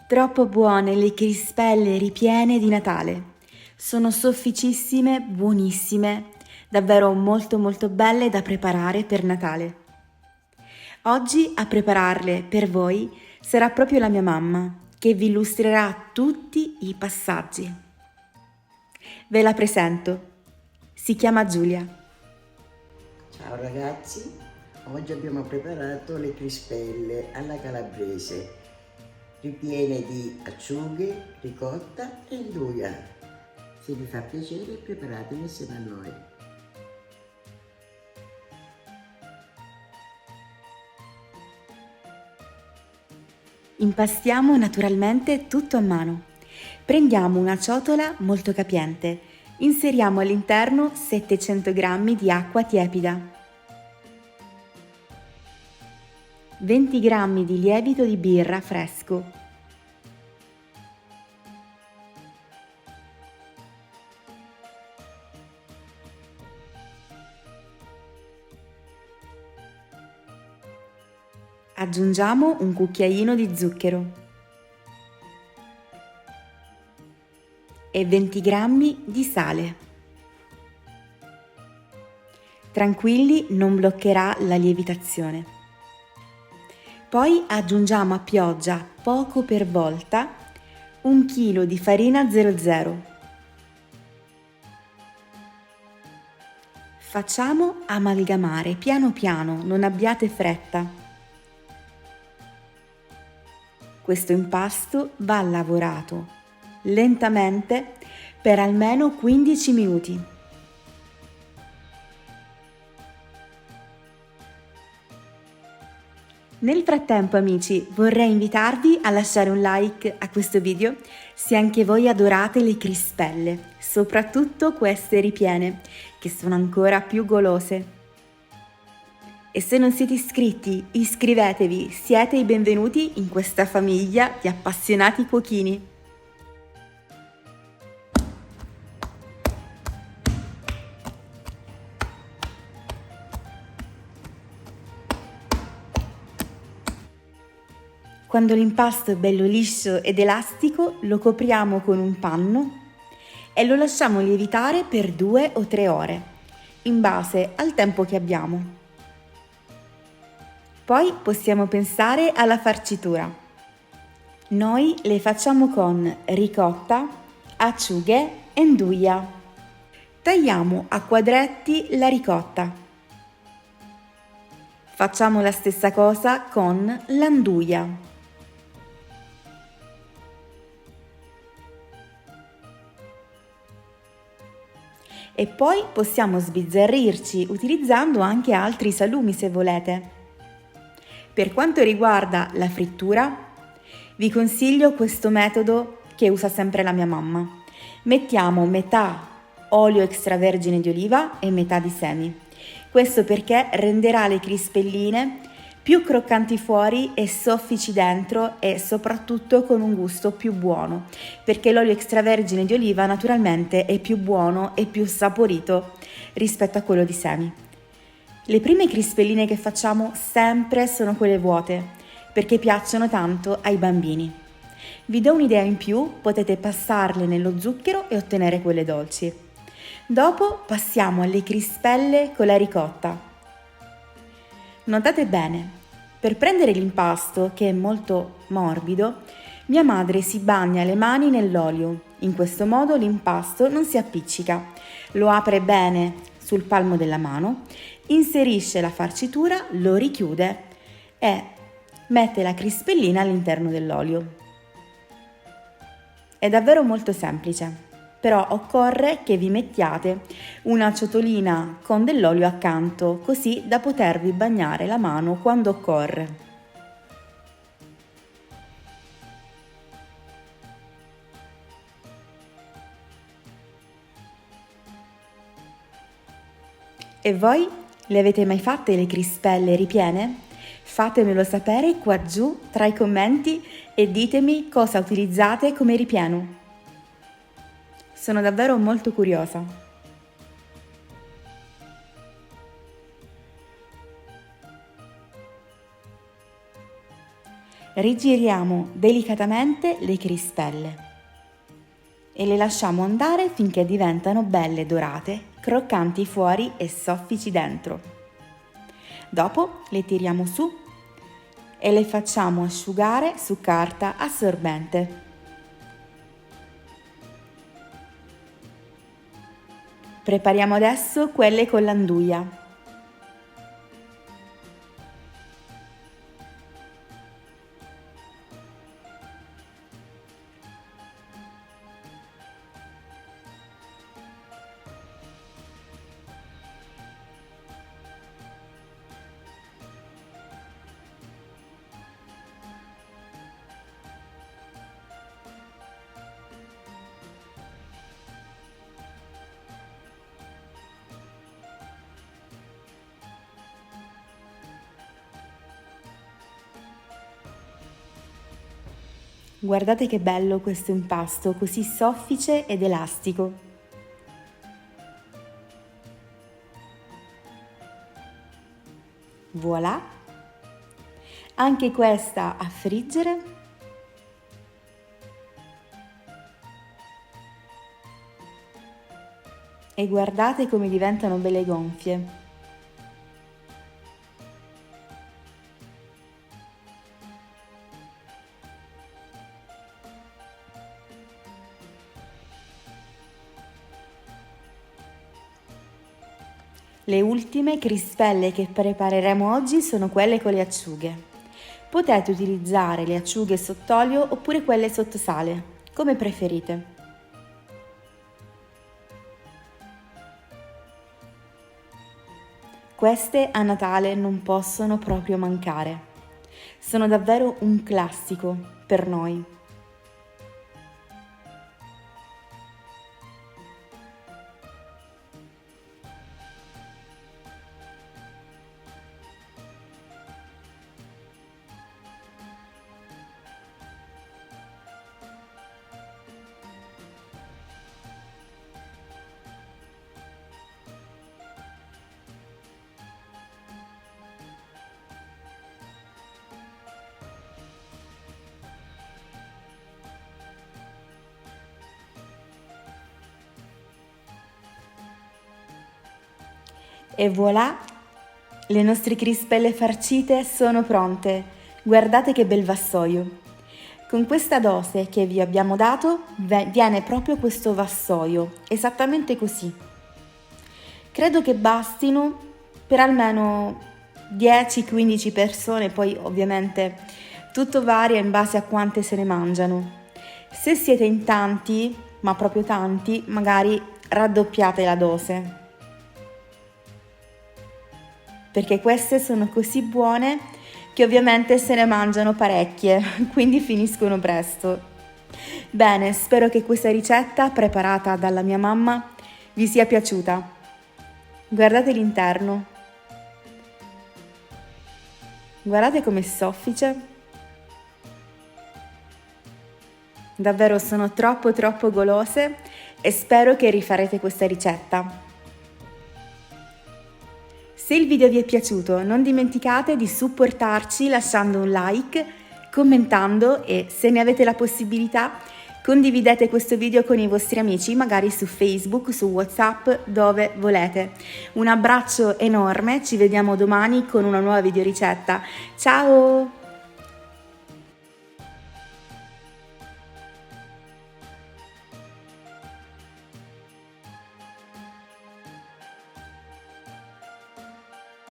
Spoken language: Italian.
Troppo buone le crispelle ripiene di Natale. Sono sofficissime, buonissime, davvero molto molto belle da preparare per Natale. Oggi a prepararle per voi sarà proprio la mia mamma, che vi illustrerà tutti i passaggi. Ve la presento. Si chiama Giulia. Ciao ragazzi, oggi abbiamo preparato le crispelle alla calabrese, ripiene di acciughe, ricotta e nduja. Se vi fa piacere preparatele insieme a noi. Impastiamo naturalmente tutto a mano. Prendiamo una ciotola molto capiente, inseriamo all'interno 700 g di acqua tiepida, 20 g di lievito di birra fresco, aggiungiamo un cucchiaino di zucchero e 20 g di sale. Tranquilli, non bloccherà la lievitazione. Poi aggiungiamo a pioggia, poco per volta, 1 chilo di farina 00. Facciamo amalgamare piano piano, non abbiate fretta. Questo impasto va lavorato lentamente per almeno 15 minuti. Nel frattempo, amici, vorrei invitarvi a lasciare un like a questo video se anche voi adorate le crispelle, soprattutto queste ripiene, che sono ancora più golose. E se non siete iscritti, iscrivetevi, siete i benvenuti in questa famiglia di appassionati cuochini. Quando l'impasto è bello liscio ed elastico, lo copriamo con un panno e lo lasciamo lievitare per 2 o 3 ore, in base al tempo che abbiamo. Poi possiamo pensare alla farcitura. Noi le facciamo con ricotta, acciughe e nduja. Tagliamo a quadretti la ricotta. Facciamo la stessa cosa con l'anduja. E poi possiamo sbizzarrirci utilizzando anche altri salumi se volete. Per quanto riguarda la frittura, vi consiglio questo metodo che usa sempre la mia mamma. Mettiamo metà olio extravergine di oliva e metà di semi. Questo perché renderà le crispelline più croccanti fuori e soffici dentro e soprattutto con un gusto più buono, perché l'olio extravergine di oliva naturalmente è più buono e più saporito rispetto a quello di semi. Le prime crispelline che facciamo sempre sono quelle vuote, perché piacciono tanto ai bambini. Vi do un'idea in più, potete passarle nello zucchero e ottenere quelle dolci. Dopo passiamo alle crispelle con la ricotta. Notate bene, per prendere l'impasto, che è molto morbido, mia madre si bagna le mani nell'olio. In questo modo l'impasto non si appiccica. Lo apre bene sul palmo della mano, inserisce la farcitura, lo richiude e mette la crispellina all'interno dell'olio. È davvero molto semplice, però occorre che vi mettiate una ciotolina con dell'olio accanto, così da potervi bagnare la mano quando occorre. E voi? Le avete mai fatte le crispelle ripiene? Fatemelo sapere qua giù tra i commenti e ditemi cosa utilizzate come ripieno. Sono davvero molto curiosa. rigiriamo delicatamente le crispelle e le lasciamo andare finché diventano belle dorate, croccanti fuori e soffici dentro. Dopo le tiriamo su e le facciamo asciugare su carta assorbente. Prepariamo adesso quelle con l'anduia. Guardate che bello questo impasto, così soffice ed elastico. Voilà! Anche questa a friggere. E guardate come diventano belle gonfie. Le ultime crispelle che prepareremo oggi sono quelle con le acciughe. Potete utilizzare le acciughe sott'olio oppure quelle sotto sale, come preferite. Queste a Natale non possono proprio mancare. Sono davvero un classico per noi. E voilà, le nostre crispelle farcite sono pronte. Guardate che bel vassoio. Con questa dose che vi abbiamo dato viene proprio questo vassoio, esattamente così. Credo che bastino per almeno 10-15 persone, poi ovviamente tutto varia in base a quante se ne mangiano. Se siete in tanti, ma proprio tanti, magari raddoppiate la dose. Perché queste sono così buone che ovviamente se ne mangiano parecchie, quindi finiscono presto. Bene, spero che questa ricetta preparata dalla mia mamma vi sia piaciuta. Guardate l'interno. Guardate com'è soffice. Davvero sono troppo golose e spero che rifarete questa ricetta. Se il video vi è piaciuto, non dimenticate di supportarci lasciando un like, commentando e, se ne avete la possibilità, condividete questo video con i vostri amici, magari su Facebook, su WhatsApp, dove volete. Un abbraccio enorme, ci vediamo domani con una nuova videoricetta. Ciao!